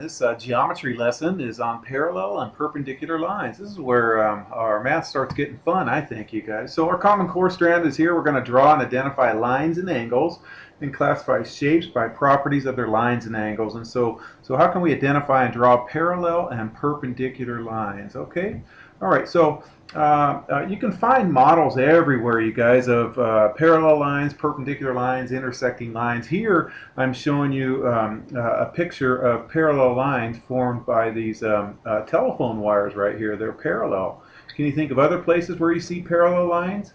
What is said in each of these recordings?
This geometry lesson is on parallel and perpendicular lines. This is where our math starts getting fun, I think, you guys. So our Common Core strand is here. We're going to draw and identify lines and angles and classify shapes by properties of their lines and angles. And so how can we identify and draw parallel and perpendicular lines? Okay. All right. So you can find models everywhere, you guys, of parallel lines, perpendicular lines, intersecting lines. Here I'm showing you a picture of parallel lines formed by these telephone wires right here. They're parallel. Can you think of other places where you see parallel lines?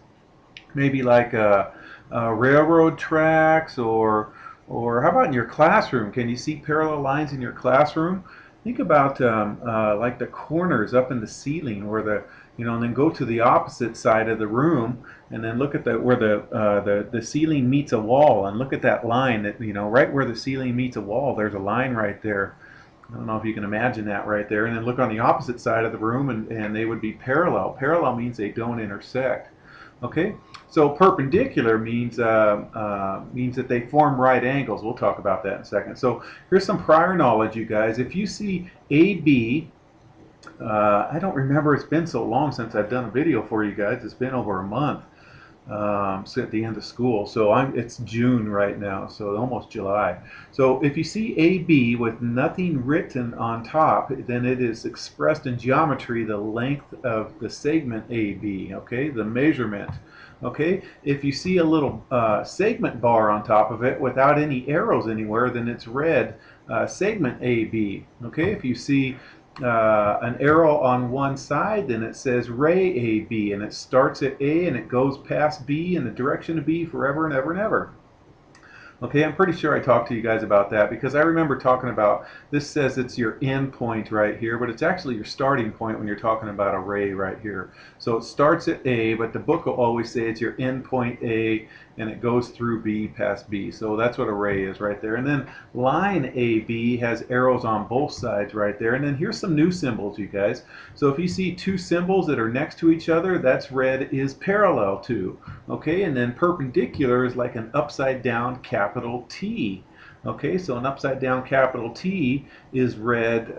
Maybe like railroad tracks, or how about in your classroom? Can you see parallel lines in your classroom? Think about like the corners up in the ceiling where and then go to the opposite side of the room and then look at where the ceiling meets a wall, and look at that line that, right where the ceiling meets a wall, there's a line right there. I don't know if you can imagine that right there. And then look on the opposite side of the room, and they would be parallel. Parallel means they don't intersect. Okay, so perpendicular means that they form right angles. We'll talk about that in a second. So here's some prior knowledge, you guys. If you see AB, I don't remember. It's been so long since I've done a video for you guys. It's been over a month. So at the end of school. So it's June right now, so almost July. So if you see AB with nothing written on top, then it is expressed in geometry the length of the segment AB, okay, the measurement. Okay, if you see a little segment bar on top of it without any arrows anywhere, then it's read segment AB. Okay, if you see an arrow on one side, then it says ray AB, and it starts at A and it goes past B in the direction of B forever and ever and ever. Okay, I'm pretty sure I talked to you guys about that because I remember talking about, this says it's your end point right here, but it's actually your starting point when you're talking about a ray right here. So it starts at A, but the book will always say it's your end point A, and it goes through B past B. So that's what a ray is right there. And then line AB has arrows on both sides right there. And then here's some new symbols, you guys. So if you see two symbols that are next to each other, that's read is parallel to. Okay, and then perpendicular is like an upside down capital T. Okay, so an upside down capital T is read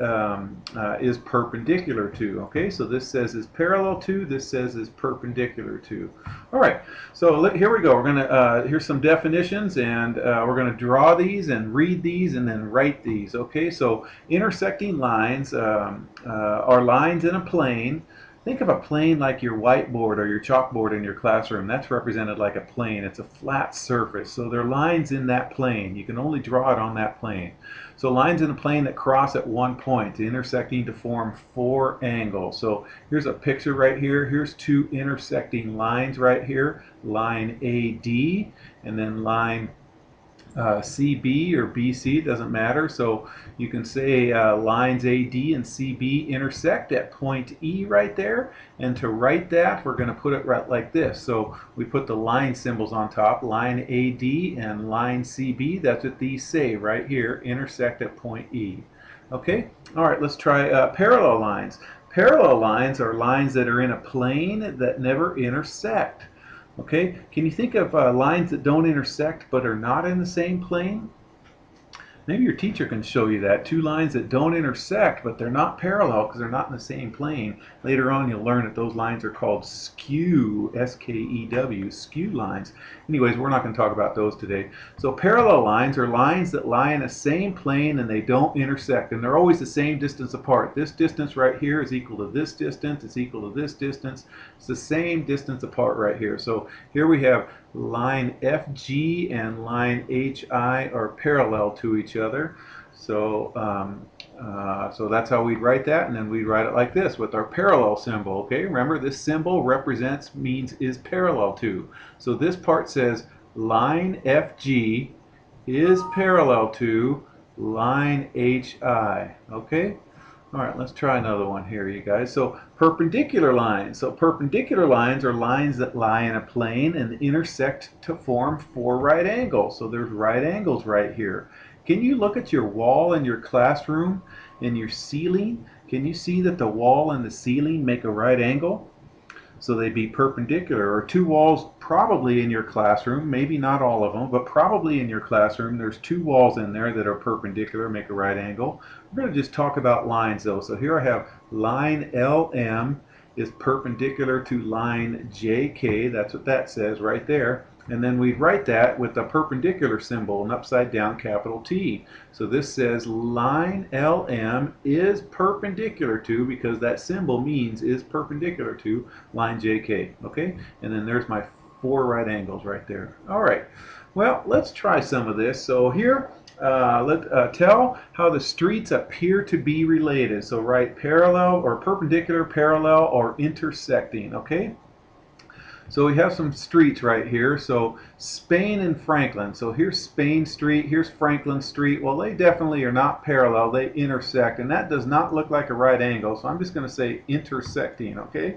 is perpendicular to. Okay, so this says is parallel to, this says is perpendicular to. All right, so here we go. We're gonna here's some definitions, and we're gonna draw these and read these and then write these. Okay, so intersecting lines are lines in a plane. Think of a plane like your whiteboard or your chalkboard in your classroom. That's represented like a plane. It's a flat surface. So there are lines in that plane. You can only draw it on that plane. So lines in a plane that cross at one point, intersecting to form four angles. So here's a picture right here. Here's two intersecting lines right here. Line AD and then line CB or BC, doesn't matter. So you can say lines AD and CB intersect at point E right there. And to write that, we're going to put it right like this. So we put the line symbols on top, line AD and line CB. That's what these say right here, intersect at point E. Okay, all right, let's try parallel lines. Parallel lines are lines that are in a plane that never intersect. Okay, can you think of lines that don't intersect but are not in the same plane? Maybe your teacher can show you that. Two lines that don't intersect, but they're not parallel because they're not in the same plane. Later on, you'll learn that those lines are called skew, S-K-E-W, skew lines. Anyways, we're not going to talk about those today. So parallel lines are lines that lie in the same plane and they don't intersect, and they're always the same distance apart. This distance right here is equal to this distance, it's equal to this distance. It's the same distance apart right here. So here we have line FG and line HI are parallel to each other. So so that's how we'd write that, and then we'd write it like this with our parallel symbol. Okay, remember this symbol means is parallel to. So this part says line FG is parallel to line HI. Okay. All right, let's try another one here, you guys. So perpendicular lines. So perpendicular lines are lines that lie in a plane and intersect to form four right angles. So there's right angles right here. Can you look at your wall in your classroom and your ceiling? Can you see that the wall and the ceiling make a right angle? So they'd be perpendicular, or two walls probably in your classroom, maybe not all of them, but probably in your classroom, there's two walls in there that are perpendicular, make a right angle. We're going to just talk about lines though. So here I have line LM is perpendicular to line JK. That's what that says right there. And then we write that with the perpendicular symbol, an upside down capital T. So this says line LM is perpendicular to, because that symbol means is perpendicular to, line JK. Okay? And then there's my 4 right angles right there. All right. Well, let's try some of this. So here, tell how the streets appear to be related. So write parallel or perpendicular, parallel, or intersecting. Okay? So we have some streets right here. So Spain and Franklin. So here's Spain Street, here's Franklin Street. Well, they definitely are not parallel, they intersect, and that does not look like a right angle. So I'm just going to say intersecting, okay?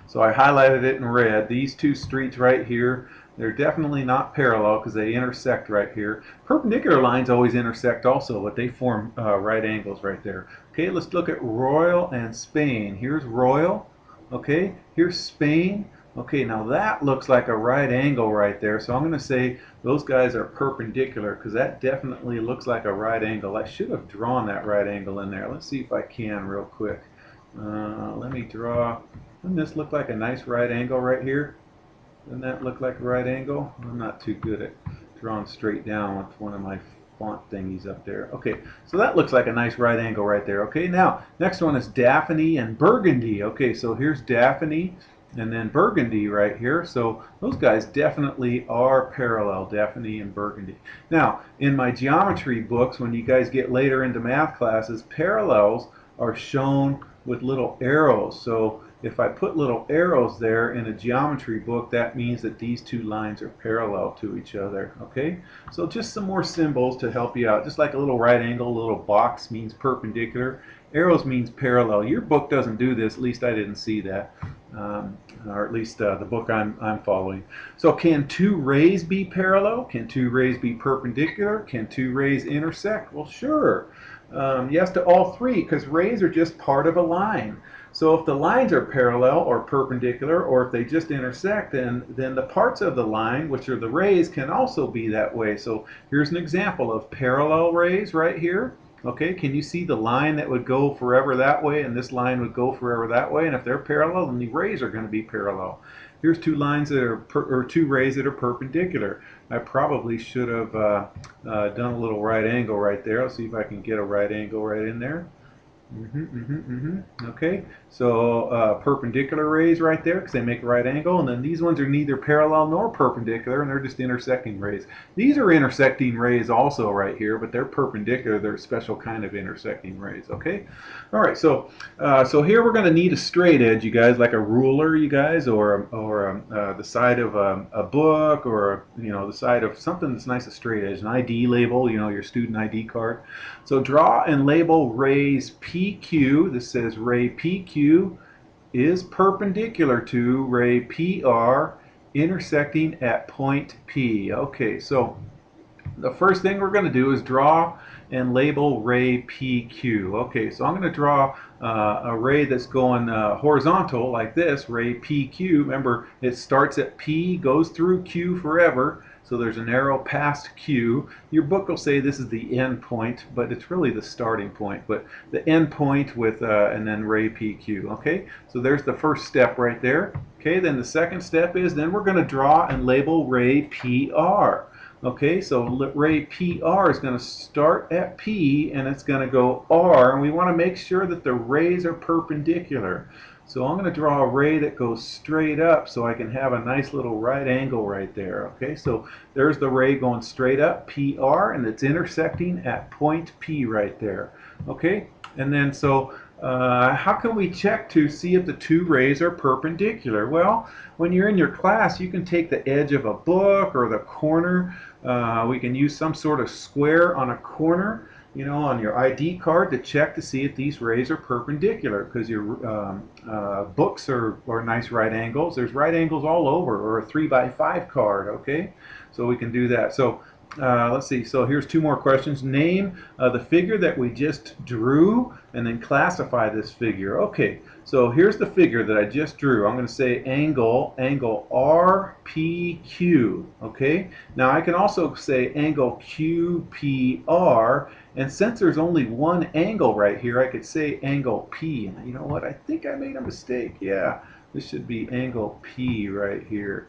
So I highlighted it in red. These two streets right here, they're definitely not parallel because they intersect right here. Perpendicular lines always intersect also, but they form right angles right there. Okay, let's look at Royal and Spain. Here's Royal, okay? Here's Spain. Okay, now that looks like a right angle right there, so I'm going to say those guys are perpendicular because that definitely looks like a right angle. I should have drawn that right angle in there. Let's see if I can real quick. Let me draw. Doesn't this look like a nice right angle right here? Doesn't that look like a right angle? I'm not too good at drawing straight down with one of my font thingies up there. Okay, so that looks like a nice right angle right there. Okay, now next one is Daphne and Burgundy. Okay, so here's Daphne and then Burgundy right here. So those guys definitely are parallel, Daphne and Burgundy. Now, in my geometry books, when you guys get later into math classes, parallels are shown with little arrows. So if I put little arrows there in a geometry book, that means that these two lines are parallel to each other. Okay, so just some more symbols to help you out. Just like a little right angle, a little box means perpendicular. Arrows means parallel. Your book doesn't do this, at least I didn't see that. Or at least the book I'm following. So can two rays be parallel? Can two rays be perpendicular? Can two rays intersect? Well, sure. Yes to all three, because rays are just part of a line. So if the lines are parallel or perpendicular, or if they just intersect, then the parts of the line, which are the rays, can also be that way. So here's an example of parallel rays right here. Okay, can you see the line that would go forever that way, and this line would go forever that way? And if they're parallel, then the rays are going to be parallel. Here's two lines that are two rays that are perpendicular. I probably should have done a little right angle right there. I'll see if I can get a right angle right in there. Okay, so perpendicular rays right there because they make a right angle, and then these ones are neither parallel nor perpendicular, and they're just intersecting rays. These are intersecting rays also right here, but they're perpendicular. They're a special kind of intersecting rays. Okay, all right. So so here we're going to need a straight edge, you guys, like a ruler, you guys, or the side of a book, or the side of something that's nice, a straight edge, an ID label, your student ID card. So draw and label rays PQ. This says ray PQ is perpendicular to ray PR intersecting at point P. Okay, so the first thing we're going to do is draw and label ray PQ. Okay, so I'm going to draw a ray that's going horizontal like this, ray PQ. Remember, it starts at P, goes through Q forever. So there's an arrow past Q. Your book will say this is the end point, but it's really the starting point. But the end point with, and then ray PQ. Okay, so there's the first step right there. Okay, then the second step is then we're going to draw and label ray PR. Okay, so ray PR is going to start at P and it's going to go R, and we want to make sure that the rays are perpendicular. So I'm going to draw a ray that goes straight up so I can have a nice little right angle right there. Okay, so there's the ray going straight up, PR, and it's intersecting at point P right there. Okay, and then so how can we check to see if the two rays are perpendicular? Well, when you're in your class, you can take the edge of a book or the corner. We can use some sort of square on a corner, on your ID card to check to see if these rays are perpendicular, because your books are nice right angles. There's right angles all over, or a 3x5 card, okay? So we can do that. So Let's see. So here's two more questions. Name the figure that we just drew, and then classify this figure. Okay. So here's the figure that I just drew. I'm going to say angle RPQ. Okay. Now I can also say angle QPR, and since there's only one angle right here, I could say angle P. And you know what? I think I made a mistake. Yeah, this should be angle P right here.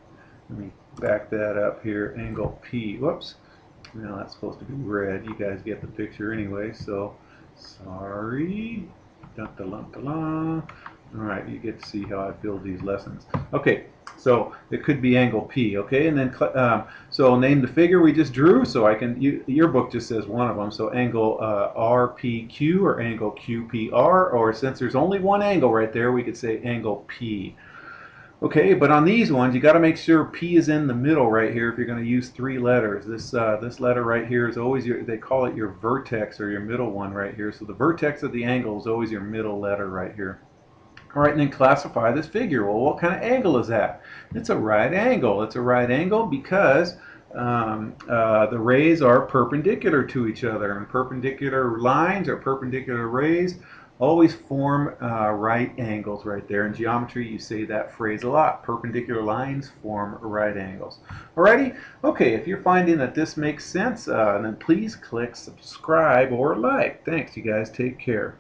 Let me back that up here. Angle P. Whoops. Now that's supposed to be red. You guys get the picture anyway, so sorry. Dun, dun, dun, dun, dun. All right, you get to see how I build these lessons. Okay, so it could be angle P, okay? And then, so name the figure we just drew, so I can, your book just says one of them, so angle RPQ or angle QPR, or since there's only one angle right there, we could say angle P. Okay, but on these ones, you got to make sure P is in the middle right here if you're going to use three letters. This letter right here is always they call it your vertex or your middle one right here. So the vertex of the angle is always your middle letter right here. All right, and then classify this figure. Well, what kind of angle is that? It's a right angle. It's a right angle because the rays are perpendicular to each other, and perpendicular lines or perpendicular rays always form right angles right there. In geometry, you say that phrase a lot. Perpendicular lines form right angles. Alrighty? Okay, if you're finding that this makes sense, then please click subscribe or like. Thanks, you guys. Take care.